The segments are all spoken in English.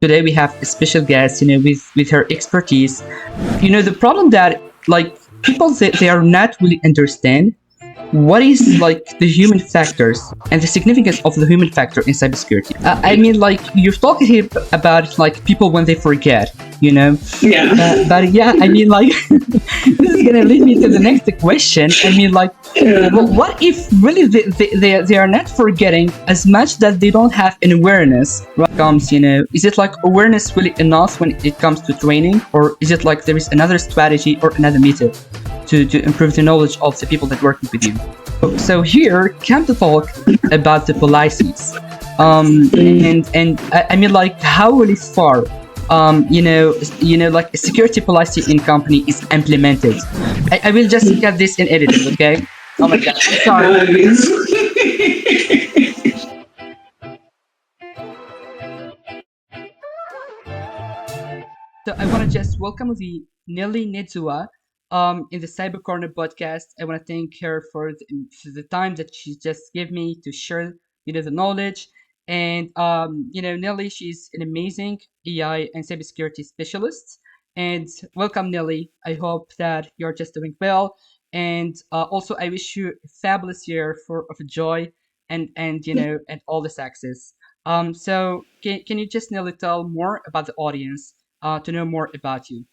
Today we have a special guest, with her expertise. The problem that like people they are not really understand what is like the human factors and the significance of the human factor in cybersecurity. I mean, like you've talked here about like people when they forget, Yeah. but yeah, I mean, like this is gonna lead me to the next question. I mean, like, Yeah. what if really they are not forgetting as much that they don't have an awareness? Right? Is it like awareness really enough when it comes to training, or is it like there is another strategy or another method to improve the knowledge of the people that working with you? So here, come to talk about the policies, and I mean like how really far, like a security policy in company is implemented. I will just get this in editing, okay? Oh my god, I'm sorry. So I want to just welcome the Nelly Nyadzua in the Cyber Corner podcast. I want to thank her for the time that she just gave me to share, the knowledge. And Nelly, she's an amazing AI and cybersecurity specialist. And welcome, Nelly. I hope that you're just doing well. And also, I wish you a fabulous year for of joy and all the success. So can you just Nelly tell more about the audience? To know more about you.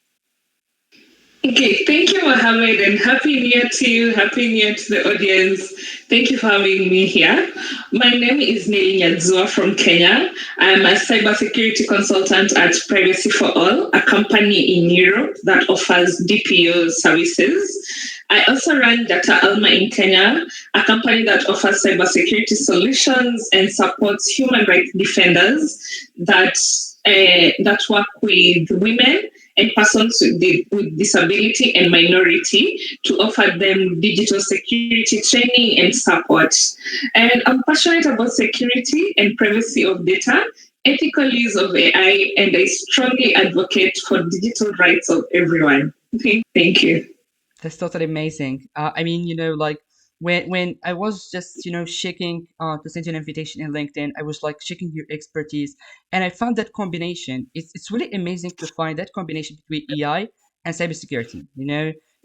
Okay, thank you, Mohamed, and Happy New Year to you. Happy New Year to the audience. Thank you for having me here. My name is Nelly Nyadzua from Kenya. I'm a cybersecurity consultant at Privacy for All, a company in Europe that offers DPO services. I also run Data Alma in Kenya, a company that offers cybersecurity solutions and supports human rights defenders that work with women and persons with disability and minority to offer them digital security training and support. And I'm passionate about security and privacy of data, ethical use of AI, and I strongly advocate for digital rights of everyone. Okay, thank you. That's totally amazing. I mean, like when I was just shaking to send you an invitation in LinkedIn, I was like checking your expertise, and I found that combination. It's really amazing to find that combination between AI and cybersecurity.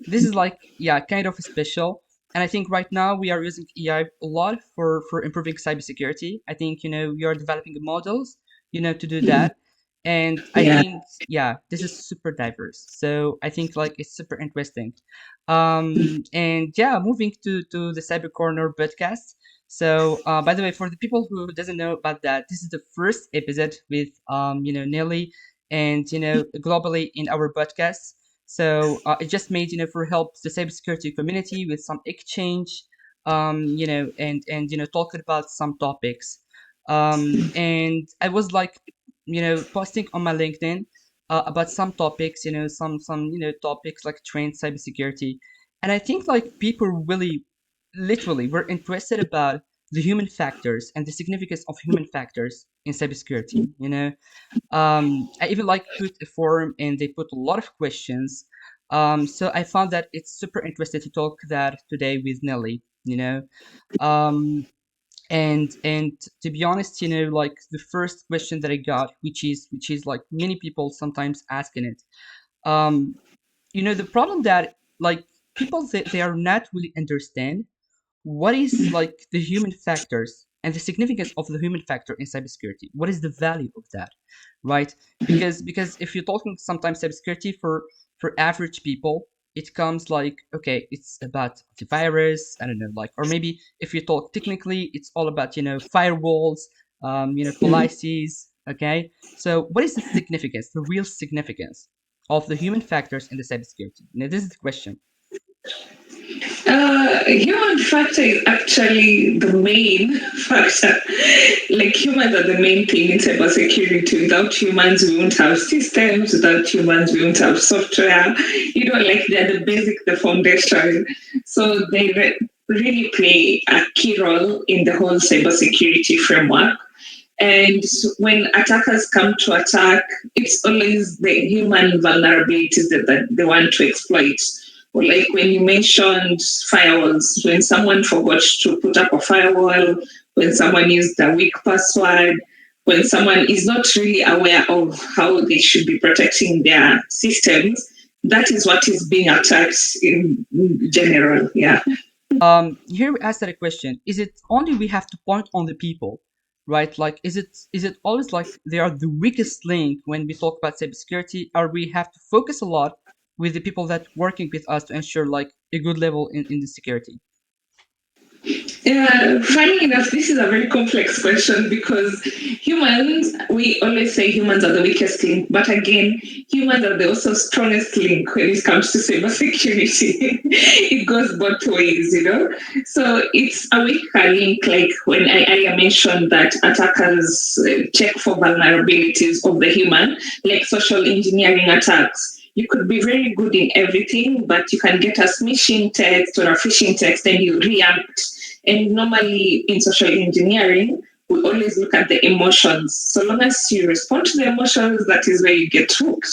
This is like yeah, kind of special. And I think right now we are using AI a lot for improving cybersecurity. I think we are developing models, to do that. And I Yeah. think yeah, this is super diverse. So I think like it's super interesting. And yeah, moving to the Cyber Corner podcast. So by the way, for the people who doesn't know about that, this is the first episode with Nelly and globally in our podcast. So it just made for help the cybersecurity community with some exchange, and talking about some topics. And I was like posting on my LinkedIn about some topics, some topics like trained cybersecurity, and I think like people really, literally, were interested about the human factors and the significance of human factors in cybersecurity. I even like put a forum and they put a lot of questions. So I found that it's super interesting to talk that today with Nelly. Um, and to be honest, like the first question that I got, which is like many people sometimes asking it. Um, the problem that like people they are not really understand what is like the human factors and the significance of the human factor in cybersecurity. What is the value of that, right? Because if you're talking sometimes cybersecurity for average people, it comes like okay, it's about antivirus. I don't know, like or maybe if you talk technically, it's all about firewalls, policies. Okay, so what is the significance, the real significance of the human factors in the cybersecurity? This is the question. Human factor is actually the main factor. Like humans are the main thing in cybersecurity. Without humans, we won't have systems. Without humans, we won't have software. Like they're the basic, the foundation. So they really play a key role in the whole cybersecurity framework. And when attackers come to attack, it's always the human vulnerabilities that they want to exploit. Or like when you mentioned firewalls, when someone forgot to put up a firewall, when someone used a weak password, when someone is not really aware of how they should be protecting their systems, that is what is being attacked in general. Yeah. Here we ask that a question: is it only we have to point on the people, right? Like, is it always like they are the weakest link when we talk about cybersecurity, or we have to focus a lot with the people that working with us to ensure like a good level in the security? Funny enough, this is a very complex question because humans, we always say humans are the weakest link, but again, humans are the also strongest link when it comes to cybersecurity. It goes both ways, you know? So it's a weaker link, like when I mentioned that attackers check for vulnerabilities of the human, like social engineering attacks. You could be very good in everything, but you can get a smishing text or a phishing text and you react. And normally in social engineering, we always look at the emotions. So long as you respond to the emotions, that is where you get hooked.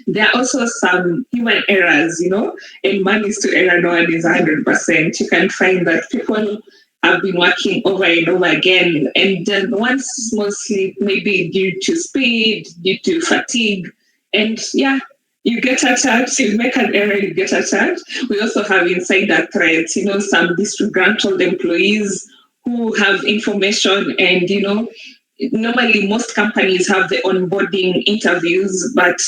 There are also some human errors, you know, and man is to error, no one is 100%. You can find that people have been working over and over again, and then once mostly maybe due to speed, due to fatigue, and yeah, you get attacked, you make an error, you get attacked. We also have insider threats, you know, some disgruntled employees who have information and, you know, normally most companies have the onboarding interviews, but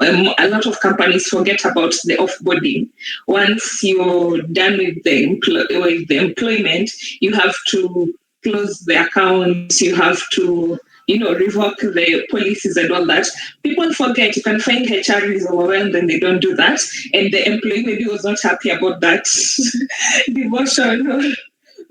a lot of companies forget about the offboarding. Once you're done with with the employment, you have to close the accounts, you have to, you know, revoke the policies and all that. People forget. You can find HR is overwhelmed and they don't do that. And the employee maybe was not happy about that demotion or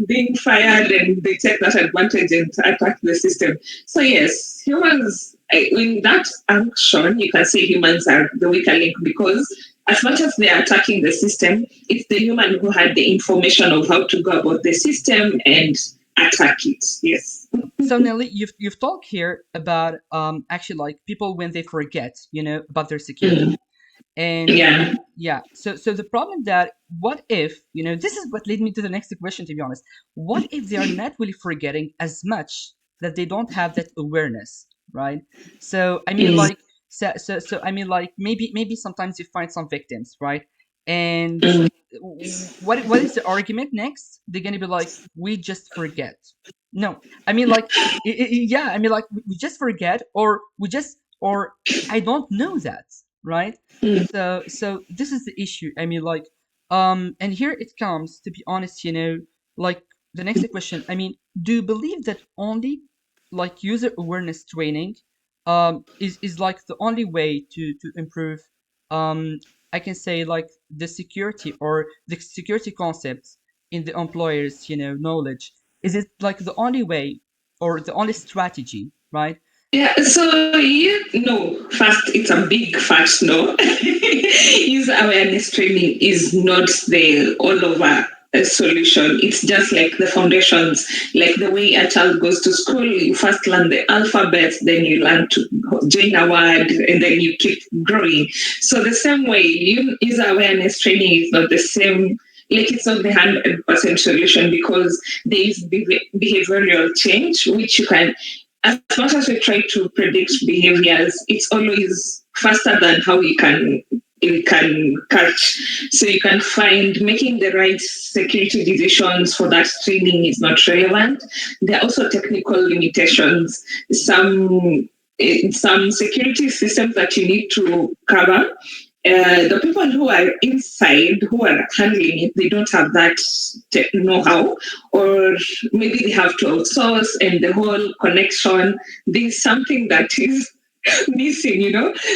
being fired, and they take that advantage and attack the system. So yes, humans, in that action, you can say humans are the weaker link because as much as they are attacking the system, it's the human who had the information of how to go about the system and attack it. Yes. So Nelly, you've talked here about actually like people when they forget, about their security. Mm. And Yeah. yeah, so the problem that what if, this is what led me to the next question, to be honest. What if they are not really forgetting as much that they don't have that awareness, right? So I mean Mm. like so I mean like maybe sometimes you find some victims, right? And Mm. what is the argument next? They're gonna be like, we just forget. No, I mean like yeah, I mean like we just forget, or we just, or I don't know that, right? Mm. So this is the issue. I mean like and here it comes, to be honest, like the next question. I mean, do you believe that only like user awareness training is like the only way to improve, um I can say like the security or the security concepts in the employers, knowledge? Is it like the only way or the only strategy, right? Yeah, so you know, first, it's a big fact, no. User awareness training is not the all over solution. It's just like the foundations, like the way a child goes to school. You first learn the alphabet, then you learn to join a word, and then you keep growing. So the same way, user awareness training is not the same. Like it's not the 100% solution because there is behavioral change, which you can, as much as we try to predict behaviors, it's always faster than how you can catch. So you can find making the right security decisions for that training is not relevant. There are also technical limitations. Some security systems that you need to cover, the people who are inside, who are handling it, they don't have that know-how, or maybe they have to outsource, and the whole connection, there's something that is missing,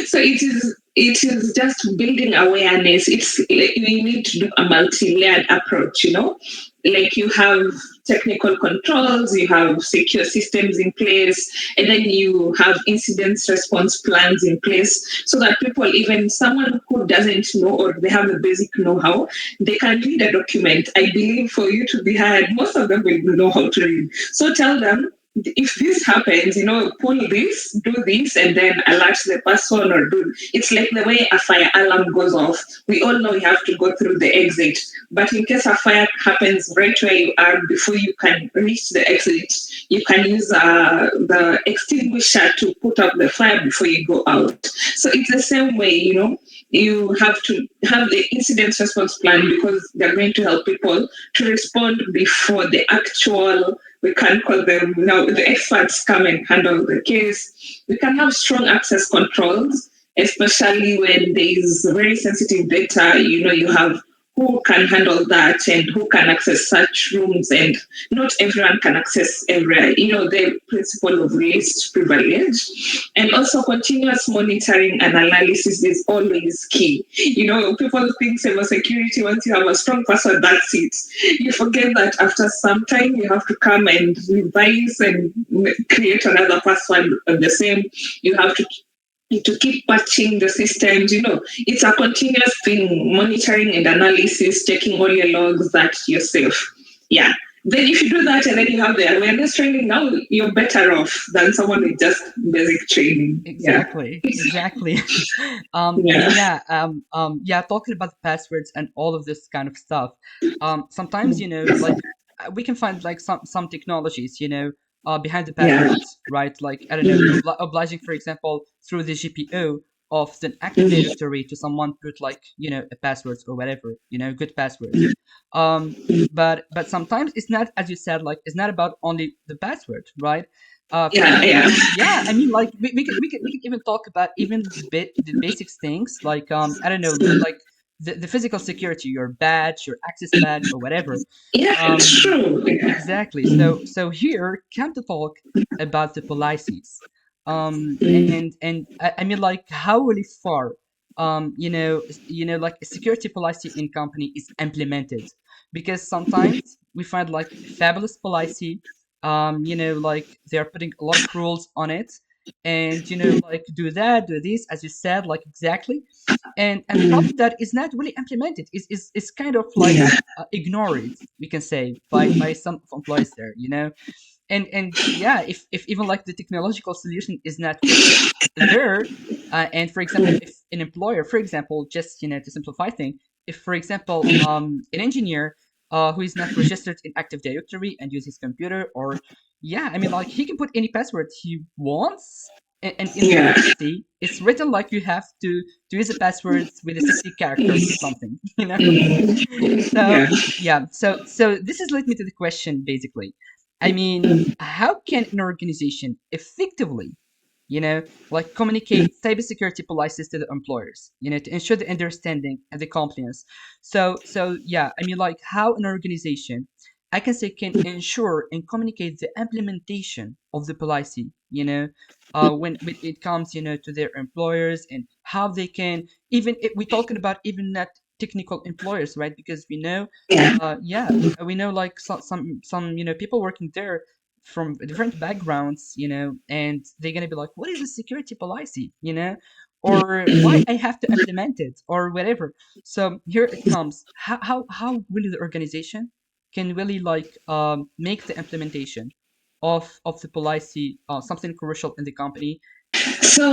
So it is just building awareness. It's like we need to do a multi-layered approach, like you have technical controls, you have secure systems in place, and then you have incident response plans in place so that people, even someone who doesn't know or they have a basic know-how, they can read a document. I believe for you to be hired, most of them will know how to read. So tell them if this happens, pull this, do this, and then alert the person or do. It's like the way a fire alarm goes off. We all know you have to go through the exit, but in case a fire happens right where you are, before you can reach the exit, you can use the extinguisher to put out the fire before you go out. So it's the same way, you have to have the incident response plan because they're going to help people to respond before the actual, we can call them now, the experts come and handle the case. We can have strong access controls, especially when there is very sensitive data. You have who can handle that and who can access such rooms, and not everyone can access every, the principle of least privilege. And also continuous monitoring and analysis is always key. People think cybersecurity, once you have a strong password, that's it. You forget that after some time you have to come and revise and create another password of the same. You have to keep patching the systems. It's a continuous thing, monitoring and analysis, checking all your logs that you're safe. Yeah. Then if you do that and then you have the awareness training, now you're better off than someone with just basic training. Exactly. Yeah. Yeah, talking about the passwords and all of this kind of stuff. Sometimes, like we can find like some technologies, behind the Yeah. passwords, right? Like, I don't know, obliging, for example, through the GPO of an active directory to someone put like, a passwords or whatever, good passwords. Um, but sometimes it's not, as you said, like it's not about only the password, right? For Yeah. Yeah. example, yeah, I mean, like we can even talk about even the basic things, like I don't know, like the physical security, your badge, your access badge, or whatever. Yeah, it's Um, true. Yeah. exactly. So here come to talk about the policies. And I mean, like how really far like a security policy in company is implemented, because sometimes we find like fabulous policy, like they're putting a lot of rules on it, and like do that, do this, as you said, like exactly. And the problem that is not really implemented is kind of like Yeah. ignored, we can say, by some employees there, and yeah, if even like the technological solution is not really there, and for example, if an employer, for example, just to simplify things, if for example an engineer who is not registered in active directory and use his computer, or yeah, I mean, like he can put any password he wants, and in the Yeah. policy it's written like you have to use the passwords with the 60 characters or something, so Yeah. yeah, so this has led me to the question, basically. I mean, how can an organization effectively, like communicate cybersecurity policies to the employers, to ensure the understanding and the compliance? So yeah, I mean, like how an organization, I can say, can ensure and communicate the implementation of the policy, when it comes, to their employers, and how they can, even if we're talking about even not technical employers, right? Because we know, Yeah. yeah, we know like some people working there from different backgrounds, and they're gonna be like, what is a security policy, or why I have to implement it or whatever. So here it comes. How really the organization can really like make the implementation of the policy something crucial in the company. So,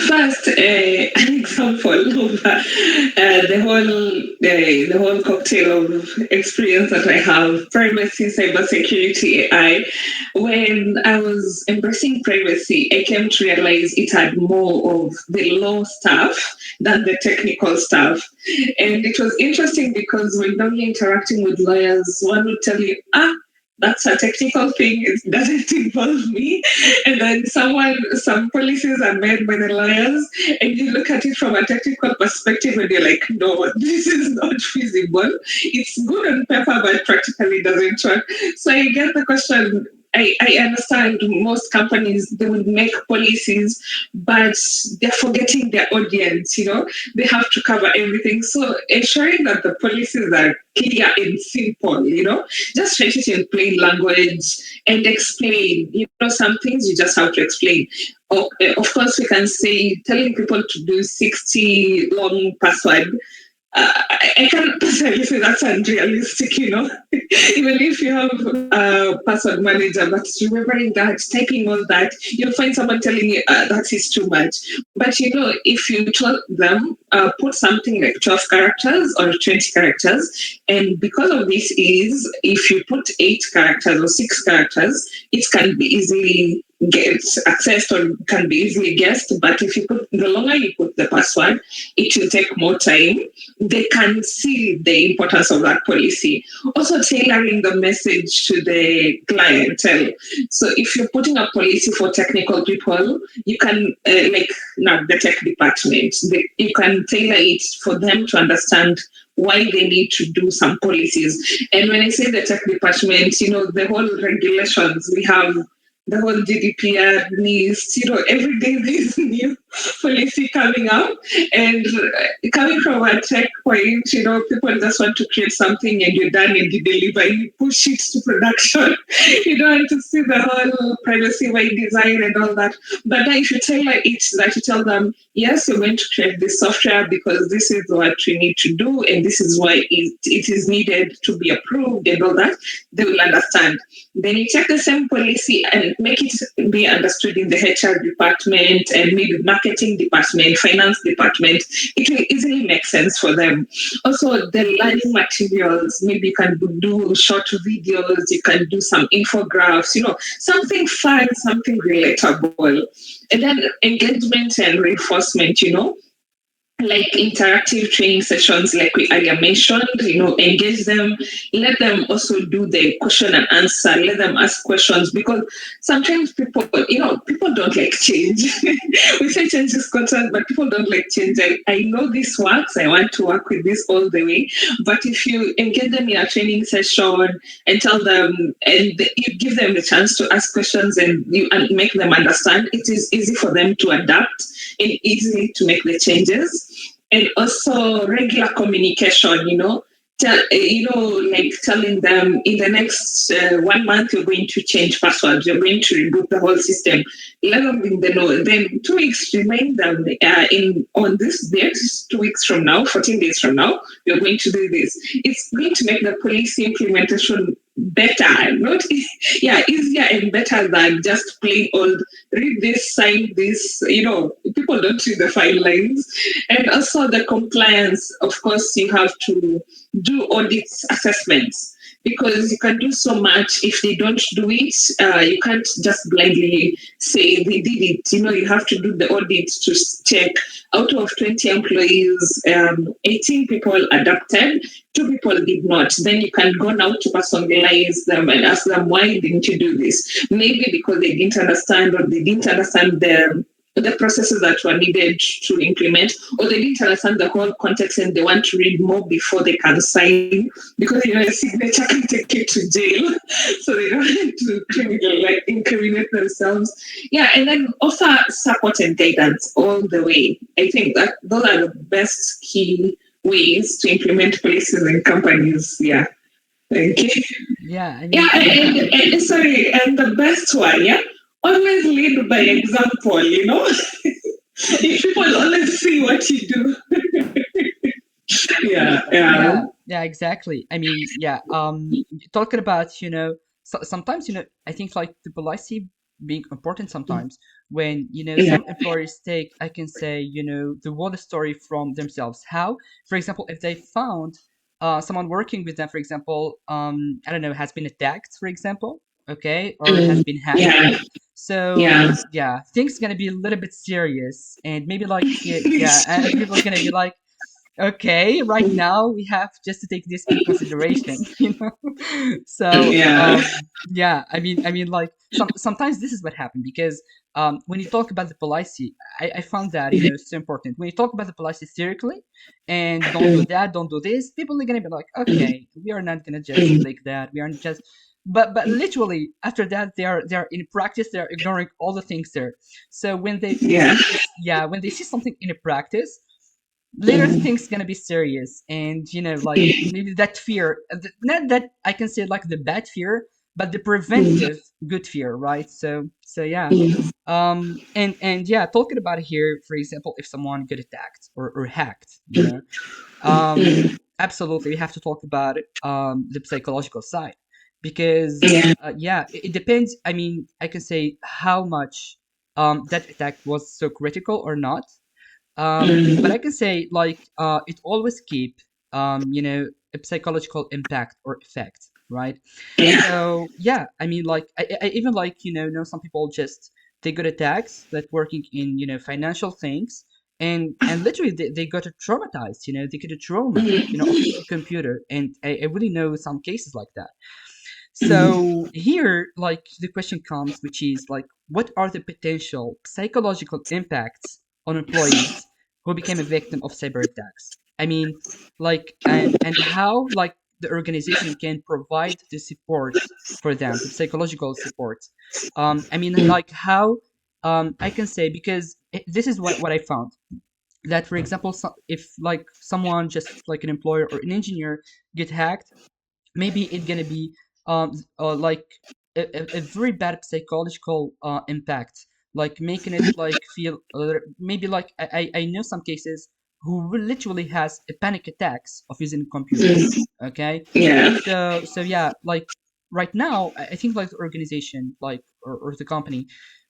first, an example of the whole cocktail of experience that I have: privacy, cybersecurity, AI. When I was embracing privacy, I came to realize it had more of the law stuff than the technical stuff. And it was interesting because when you're interacting with lawyers, one would tell you, that's a technical thing. It doesn't involve me. And then some policies are made by the lawyers, and you look at it from a technical perspective, and you're like, no, this is not feasible. It's good on paper, but practically doesn't work. So I get the question. I understand most companies, they would make policies, but they're forgetting their audience. They have to cover everything. So ensuring that the policies are clear and simple. Just write it in plain language and explain. Some things you just have to explain. Of course, we can say telling people to do 60 long password. I can't necessarily say that's unrealistic, Even if you have a password manager, but remembering that, typing all that, you'll find someone telling you that is too much. But if you told them, put something like 12 characters or 20 characters, and because of this is, if you put 8 characters or 6 characters, it can be easily get accessed or can be easily guessed. But if you put the longer you put the password, it will take more time. They can see the importance of that policy. Also, tailoring the message to the clientele. So, if you're putting a policy for technical people, you can, like, not the tech department, you can tailor it for them to understand why they need to do some policies. And when I say the tech department, the whole regulations we have, the whole GDPR news, every day there's new policy coming up. And coming from a tech point, people just want to create something and you're done and you deliver, you push it to production. You don't want to see the whole privacy by design and all that. But then if you tailor it, that you tell them, yes, you're going to create this software because this is what we need to do and this is why it is needed to be approved and all that, they will understand. Then you take the same policy and make it be understood in the HR department and maybe marketing department, finance department. It will easily make sense for them. Also, the learning materials, maybe you can do short videos, you can do some infographics, something fun, something relatable. And then engagement and reinforcement, like interactive training sessions, like we earlier mentioned, engage them, let them also do the question and answer, let them ask questions because sometimes people don't like change. We say change is constant, but people don't like change. I know this works, I want to work with this all the way. But if you engage them in a training session and tell them, and you give them the chance to ask questions and make them understand, it is easy for them to adapt and easy to make the changes. And also regular communication, like telling them in the next 1 month you're going to change passwords, you're going to reboot the whole system. Let them in the know. Then 2 weeks, remind them on this date, 2 weeks from now, 14 days from now, you're going to do this. It's going to make the policy implementation better, not easier and better than just plain old read this, sign this. People don't read the fine lines. And also the compliance, of course, you have to do audits assessments because you can do so much. If they don't do it, you can't just blindly say they did it. You have to do the audits to check out of 20 employees, 18 people adapted, 2 people did not. Then you can go now to personalize them and ask them, why didn't you do this? Maybe because they didn't understand or they didn't understand the processes that were needed to implement, or they didn't understand the whole context and they want to read more before they can sign, because a signature can take you to jail, so they don't want to incriminate themselves. Yeah, and then offer support and guidance all the way. I think that those are the best key ways to implement policies in companies. Yeah. Thank you. Yeah, I Yeah, mean, and sorry, and the best one, yeah, always lead by example, if people always see what you do. Yeah, yeah. yeah, exactly. I mean, yeah, talking about, sometimes, I think like the policy being important sometimes when, Yeah. some employers take, I can say, the whole story from themselves. How, for example, if they found someone working with them, for example, I don't know, has been attacked, for example, okay, or has been hacked. Yeah. So Yeah. yeah, things gonna be a little bit serious, and maybe like yeah, and people are gonna be like, okay, right now we have just to take this in consideration, so Yeah. yeah, I mean like sometimes this is what happened because when you talk about the policy, I found that it's so important when you talk about the policy theoretically and don't do that, don't do this, people are gonna be like, okay, we are not gonna just click that, we aren't just, but literally after that they are in practice, they're ignoring all the things there. So when they Yeah. see this, yeah, when they see something in a practice, later the thing's gonna be serious, and like maybe that fear, not that I can say like the bad fear, but the preventive good fear, right? So yeah, and yeah, talking about here, for example, if someone get attacked or hacked, Absolutely, we have to talk about the psychological side because Yeah. yeah, it depends. I mean, I can say how much that attack was so critical or not. But I can say like it always keep a psychological impact or effect, right? Yeah. So yeah, I mean like I even like know some people just they got attacks that working in financial things and literally they got a traumatized, they get a trauma, of a computer, and I really know some cases like that. So here, like the question comes, which is like, what are the potential psychological impacts on employees who became a victim of cyber attacks? I mean, like, and how like the organization can provide the support for them, the psychological support. I mean, like how I can say because this is what I found that for example, if like someone just like an employer or an engineer get hacked, maybe it's gonna be like a very bad psychological impact, like making it like feel maybe like I know some cases who will literally has a panic attacks of using computer. Okay, Yeah. so yeah, like right now I think like the organization like or the company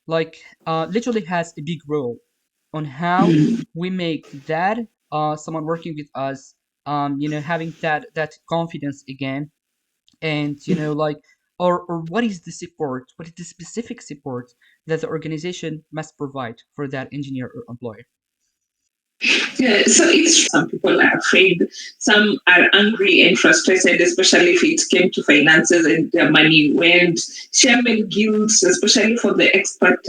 like literally has a big role on how we make that someone working with us having that confidence again, and like or what is the support, what is the specific support that the organization must provide for that engineer or employee. Yeah, so it's some people are afraid, some are angry and frustrated, especially if it came to finances and their money went. Shame and guilt, especially for the experts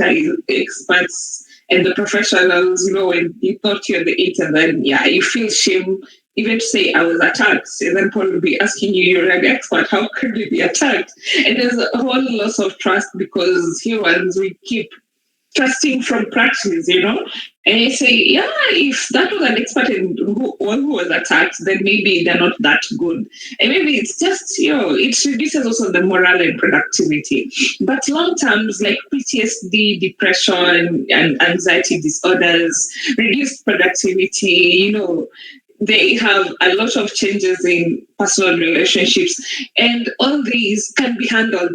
and the professionals, when you thought you're the it and then yeah, you feel shame even to say I was attacked. And then Paul will be asking you, you're an expert, how could you be attacked? And there's a whole loss of trust because humans we keep trusting from practice, And I say, yeah, if that was an expert in who was attacked, then maybe they're not that good. And maybe it's just, it reduces also the morale and productivity. But long terms, like PTSD, depression, and anxiety disorders, reduced productivity, they have a lot of changes in personal relationships. And all these can be handled,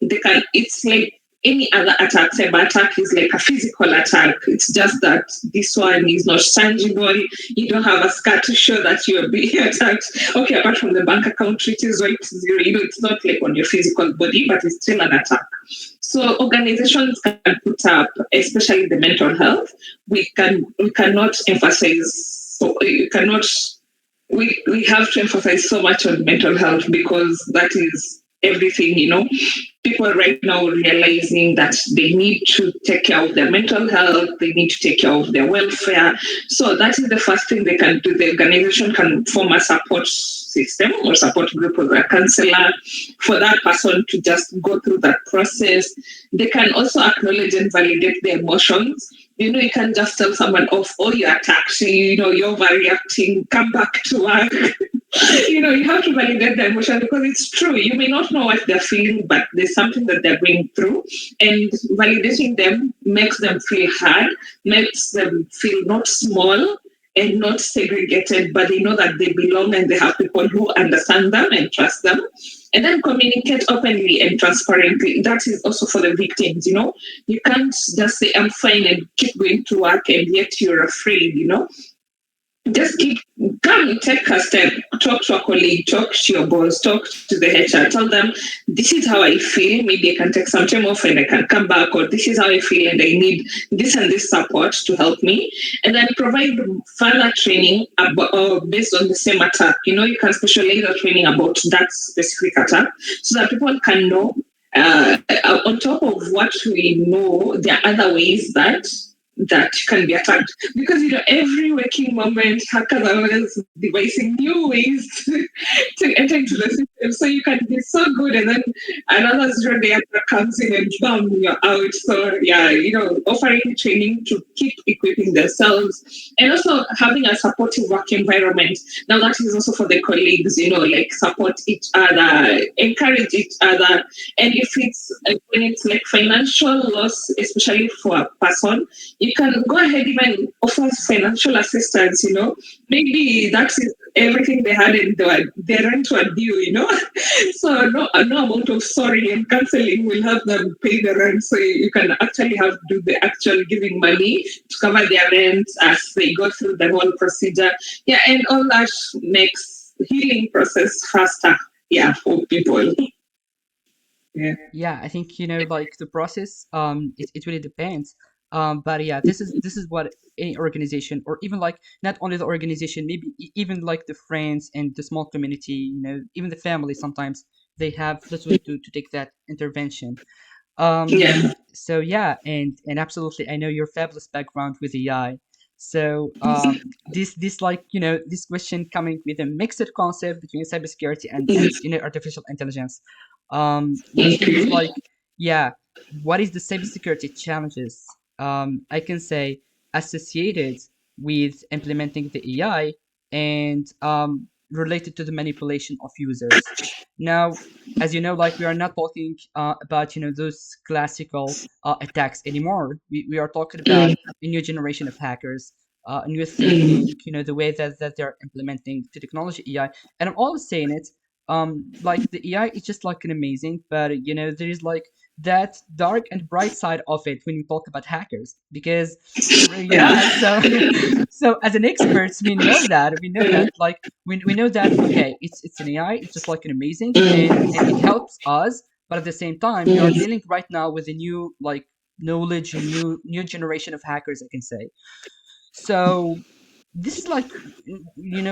it's like any other attack. Cyber attack is like a physical attack. It's just that this one is not tangible. You don't have a scar to show that you are being attacked. Okay, apart from the bank account, which is right to zero, it's not like on your physical body, but it's still an attack. So organizations can put up, especially the mental health. We cannot emphasize. So you cannot. We have to emphasize so much on mental health because that is everything. People right now realizing that they need to take care of their mental health, they need to take care of their welfare. So that is the first thing they can do. The organization can form a support system or support group or a counselor for that person to just go through that process. They can also acknowledge and validate their emotions. You can just tell someone off, oh, you're attacked, you're overreacting, come back to work. You have to validate their emotion because it's true. You may not know what they're feeling, but there's something that they're going through. And validating them makes them feel heard, makes them feel not small and not segregated, but they know that they belong and they have people who understand them and trust them. And then communicate openly and transparently. That is also for the victims. You can't just say, I'm fine and keep going to work and yet you're afraid. Just come, take a step, talk to a colleague, talk to your boss, talk to the HR, tell them this is how I feel. Maybe I can take some time off and I can come back, or this is how I feel and I need this and this support to help me. And then provide further training based on the same attack. You can specialize the training about that specific attack so that people can know. On top of what we know, there are other ways that can be attacked because every waking moment hackers are always devising new ways to enter into the system, so you can be so good and then another 0 day attack comes in and bam, you're out. So yeah, offering training to keep equipping themselves and also having a supportive work environment. Now that is also for the colleagues, like support each other, encourage each other. And if it's when it's like financial loss, especially for a person, you can go ahead even offer financial assistance, maybe that is everything they had in their rent were due, so no amount of sorry and canceling will have them pay the rent. So you can actually have to do the actual giving money to cover their rent as they go through the whole procedure. Yeah, and all that makes healing process faster. Yeah, for people. Yeah. Yeah, I think like the process. It really depends. But yeah, this is what any organization, or even like not only the organization, maybe even like the friends and the small community. Even the family sometimes they have little to take that intervention. Yeah. So yeah, and absolutely, I know your fabulous background with AI. So this like this question coming with a mixed concept between cybersecurity and artificial intelligence, which is Okay. like, yeah, what is the cybersecurity challenges? I can say associated with implementing the AI and related to the manipulation of users. Now, as you know, like we are not talking about those classical attacks anymore. We are talking about Mm, a new generation of hackers, a new mm, thinking, the way that they're implementing the technology AI. And I'm always saying it, like the AI is just like an amazing, but there is like that dark and bright side of it when we talk about hackers, because yeah. yeah, so so as an experts we know that like we know that, okay, it's an AI, it's just like an amazing, and it helps us, but at the same time we are Mm, dealing right now with a new like knowledge and new generation of hackers, I can say. So this is like,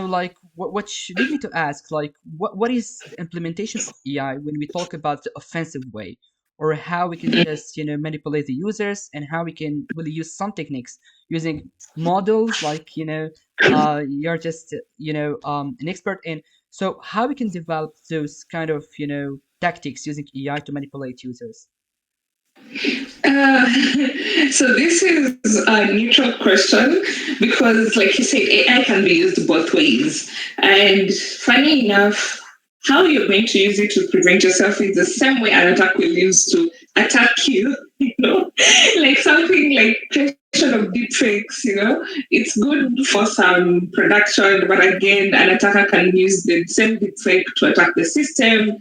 like what should lead me to ask, like, what is the implementation of AI when we talk about the offensive way, or how we can just manipulate the users, and how we can really use some techniques using models, like you're just an expert in. So how we can develop those kind of tactics using AI to manipulate users. Uh, so this is a neutral question because, like you said, AI can be used both ways. And funny enough, how you're going to use it to prevent yourself is the same way an attack will use to attack you. Like something like creation of deepfakes. It's good for some production, but again, an attacker can use the same deepfake to attack the system.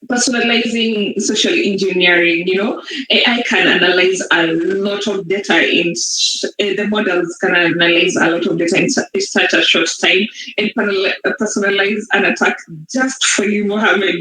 Personalizing social engineering, AI can analyze a lot of data the models can analyze a lot of data in such a short time and personalize an attack just for you, Mohamed.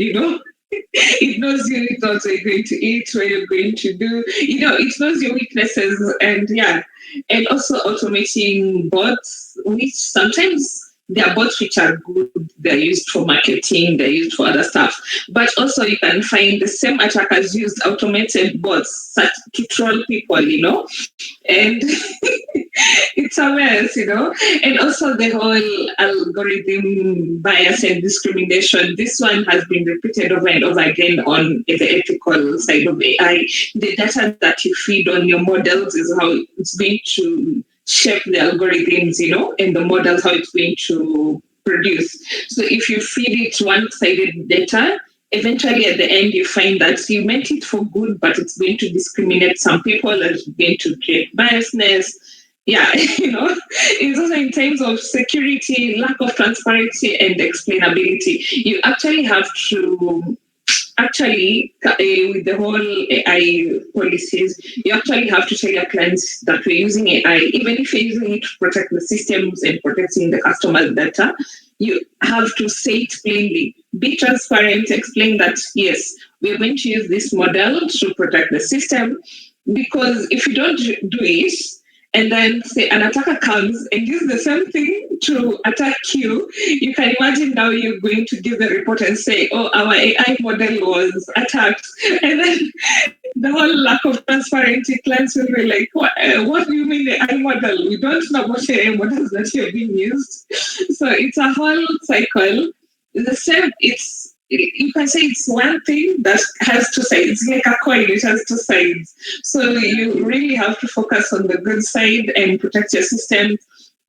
It knows you, it knows what you're going to eat, what you're going to do, it knows your weaknesses, and yeah. And also automating bots, which sometimes there are bots which are good, they're used for marketing, they're used for other stuff. But also you can find the same attackers use automated bots such to troll people, and it's a mess, And also the whole algorithm bias and discrimination. This one has been repeated over and over again on the ethical side of AI. The data that you feed on your models is how it's going to shape the algorithms, and the models how it's going to produce. So if you feed it one-sided data, eventually at the end you find that you meant it for good, but it's going to discriminate some people and it's going to create biasness. Yeah, it's also in terms of security, lack of transparency and explainability. You actually have to with the whole AI policies, you actually have to tell your clients that we're using AI, even if you're using it to protect the systems and protecting the customer's data. You have to say it plainly, be transparent, explain that yes, we're going to use this model to protect the system. Because if you don't do it, and then say an attacker comes and uses the same thing to attack you, you can imagine now you're going to give the report and say, oh, our AI model was attacked. And then the whole lack of transparency, clients will be like, what do you mean the AI model? We don't know what AI models that are being used. So it's a whole cycle. The same, you can say it's one thing that has two sides. It's like a coin, it has two sides. So you really have to focus on the good side and protect your system,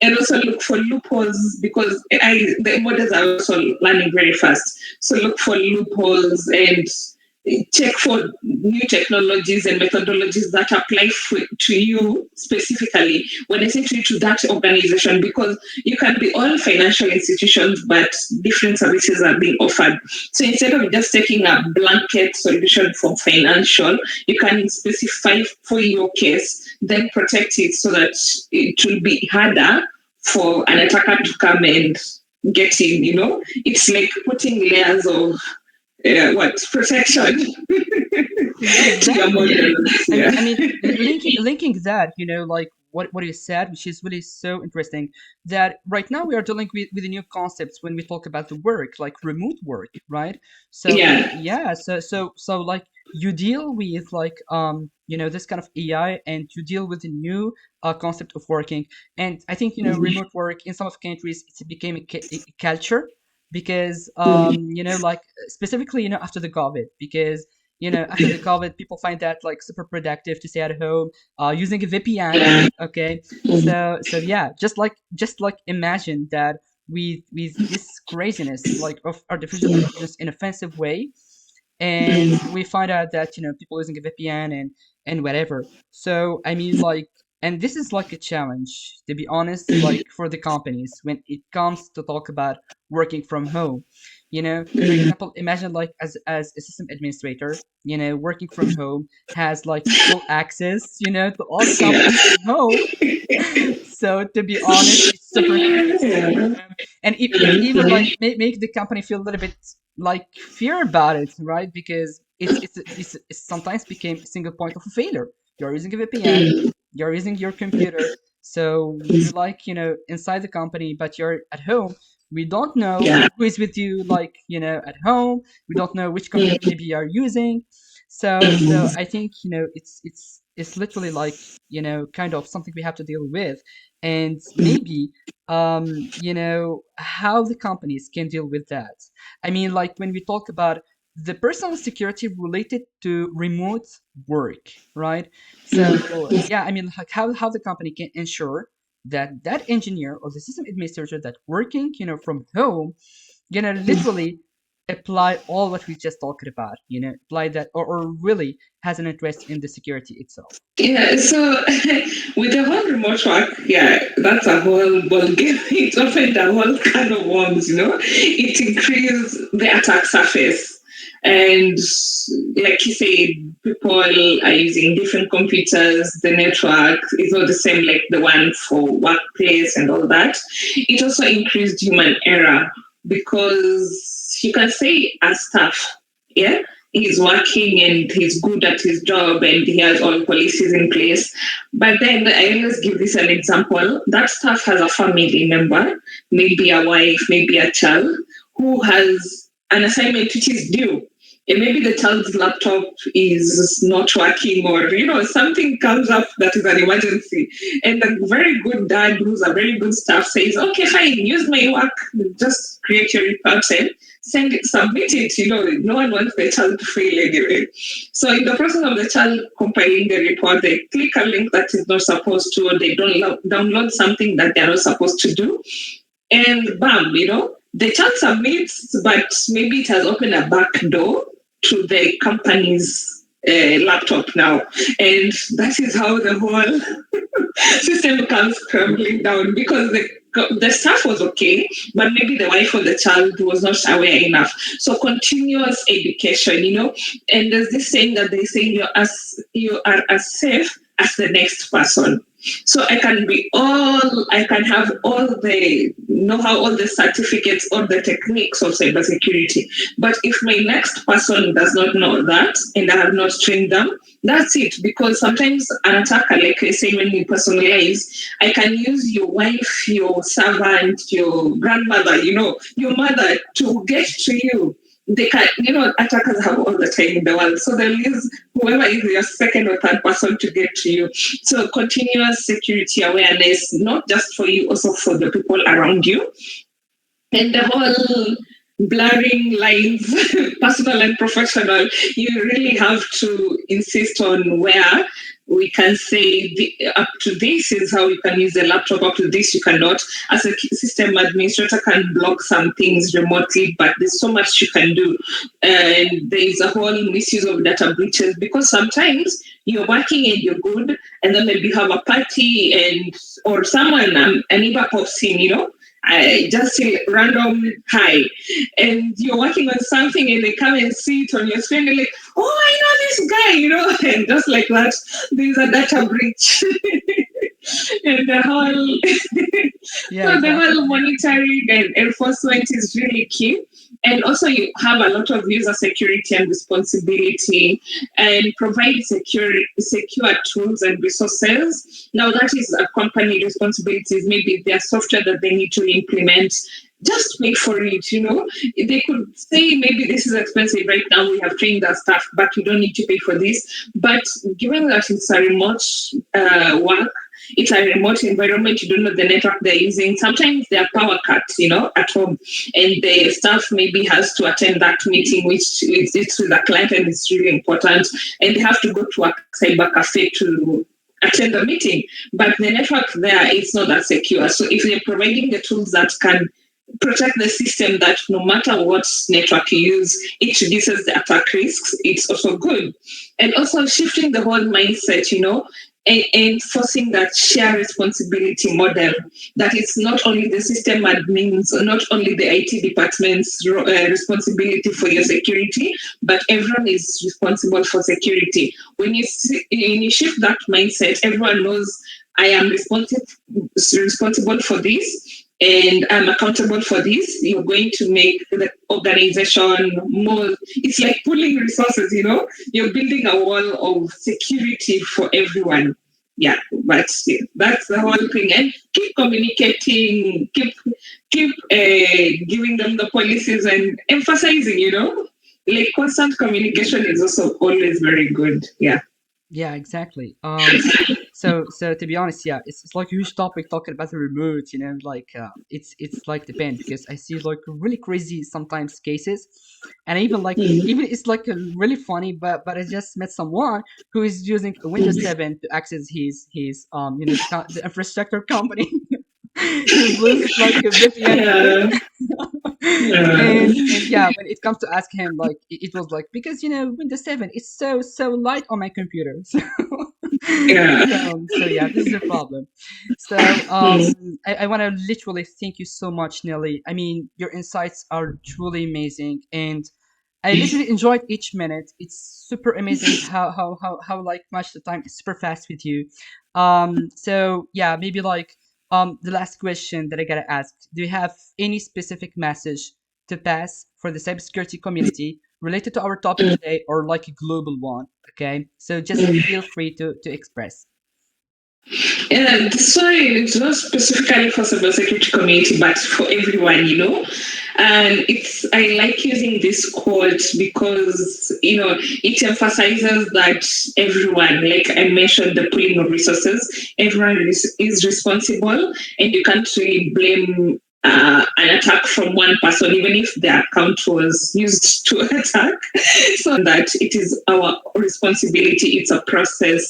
and also look for loopholes because the models are also learning very fast. So look for loopholes and check for new technologies and methodologies that apply to you specifically. When I say to that organization, because you can be all financial institutions, but different services are being offered. So instead of just taking a blanket solution for financial, you can specify for your case, then protect it so that it will be harder for an attacker to come and get in. It's like putting layers of what protection to your Exactly. models. I Yeah. mean, linking that, like what you said, which is really so interesting. That right now we are dealing with the new concepts when we talk about the work, like remote work, right? So Yeah. yeah, so like you deal with like this kind of AI, and you deal with the new concept of working. And I think remote work in some of countries it became a culture, because like specifically after the COVID, because after the COVID, people find that like super productive to stay at home, using a VPN. Yeah. Okay, so yeah, just like imagine that with this craziness like of artificial intelligence in offensive way, and we find out that people using a VPN and whatever. So I mean like, and this is like a challenge, to be honest, like for the companies when it comes to talk about working from home. For example, imagine like as a system administrator, working from home has like full access, to all the Yeah. companies at home. So to be honest, it's super crazy, and it even like make the company feel a little bit like fear about it, right? Because it's sometimes became a single point of failure. You're using a VPN, you're using your computer, so you're like inside the company, but you're at home. We don't know Yeah. who is with you, like at home. We don't know which computer maybe you're using. So I think it's literally like kind of something we have to deal with, and maybe how the companies can deal with that. I mean, like when we talk about the personal security related to remote work, right? So yeah, I mean, like how the company can ensure that that engineer or the system administrator that working from home literally apply all what we just talked about, apply that, or really has an interest in the security itself. Yeah, so with the whole remote work, yeah, that's a whole ball game. It opened a whole can of worms. It increased the attack surface. And like you said, people are using different computers, the network is not the same like the one for workplace and all that. It also increased human error because you can say as staff, yeah, he's working and he's good at his job and he has all policies in place. But then I always give this an example. That staff has a family member, maybe a wife, maybe a child, who has an assignment which is due. And maybe the child's laptop is not working, or something comes up that is an emergency. And the very good dad, who's a very good staff, says, "Okay, fine, use my work, just create your report and send it, submit it." No one wants the child to fail anyway. So in the process of the child compiling the report, they click a link that is not supposed to, or they don't download something that they're not supposed to do, and bam, the child submits, but maybe it has opened a back door to the company's laptop now. And that is how the whole system comes crumbling down, because the staff was okay, but maybe the wife or the child was not aware enough. So continuous education, and there's this saying that they say you are as safe as the next person. So I can have all the know-how, all the certificates, all the techniques of cybersecurity. But if my next person does not know that and I have not trained them, that's it. Because sometimes an attacker, like I say, when you personalize, I can use your wife, your servant, your grandmother, your mother to get to you. They can, attackers have all the time in the world. So they'll use whoever is your second or third person to get to you. So continuous security awareness, not just for you, also for the people around you. And the whole blurring lines, personal and professional, you really have to insist on where we can say up to this is how you can use the laptop, up to this you cannot. As a system administrator can block some things remotely, but there's so much you can do. And there is a whole misuse of data breaches, because sometimes you're working and you're good, and then maybe you have a party and or someone, a neighbor pops in, I just say random hi, and you're working on something and they come and see it on your screen. They're like, "Oh, I know this guy," and just like that, there's a data breach, and the whole Yeah, so the exactly. whole monitoring and enforcement is really key. And also, you have a lot of user security and responsibility, and provide secure tools and resources. Now, that is a company responsibilities. Maybe their software that they need to implement, just pay for it. They could say maybe this is expensive right now. We have trained our staff, but we don't need to pay for this. But given that it's a remote work, it's a remote environment, you don't know the network they're using. Sometimes there are power cuts, at home, and the staff maybe has to attend that meeting, which it's with a client and it's really important, and they have to go to a cyber cafe to attend the meeting. But the network there is not that secure. So if they're providing the tools that can protect the system, that no matter what network you use, it reduces the attack risks, it's also good. And also shifting the whole mindset, and enforcing that share responsibility model, that it's not only the system admins or not only the IT department's responsibility for your security, but everyone is responsible for security. When you shift that mindset, everyone knows I am responsible for this, and I'm accountable for this. You're going to make the organization more, it's like pooling resources, you're building a wall of security for everyone. Yeah, but that's the whole thing. And keep communicating, keep giving them the policies and emphasizing, like constant communication is also always very good. Yeah. Yeah, exactly. So to be honest, yeah, it's like a huge topic talking about the remote. Like it's like depend because I see like really crazy sometimes cases, and I even like Mm. even it's like really funny. But I just met someone who is using a Windows 7 to access his the infrastructure company. He's using like a VPN code. Yeah. And Yeah. yeah, when it comes to ask him, like it was like because Windows 7 is so light on my computer. Yeah. So yeah, this is the problem. So Mm. I want to literally thank you so much, Nelly. I mean, your insights are truly amazing, and I literally enjoyed each minute. It's super amazing how like much the time is super fast with you. So yeah, maybe like the last question that I gotta ask: do you have any specific message to pass for the cybersecurity community related to our topic today, or like a global one? Okay, so just feel free to express. Yeah, sorry, it's not specifically for cybersecurity community, but for everyone, And I like using this quote because it emphasizes that everyone, like I mentioned, the pooling of resources, everyone is responsible, and you can't really blame an attack from one person, even if the account was used to attack. So that it is our responsibility. It's a process,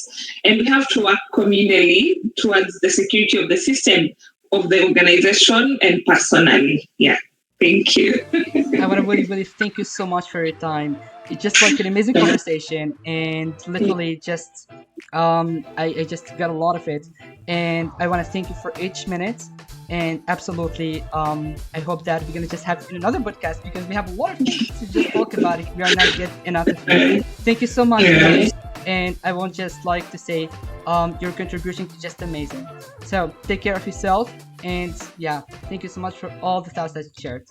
and we have to work communally towards the security of the system, of the organization, and personally. Yeah. Thank you. I want to really, really thank you so much for your time. It's just like an amazing conversation, and literally just I just got a lot of it, and I want to thank you for each minute. And absolutely, I hope that we're gonna just have another podcast because we have a lot of things to just talk about if we are not get enough of you. Thank you so much, Yeah. Nelly, and I want just like to say your contribution is just amazing. So take care of yourself, and yeah, thank you so much for all the thoughts that you shared.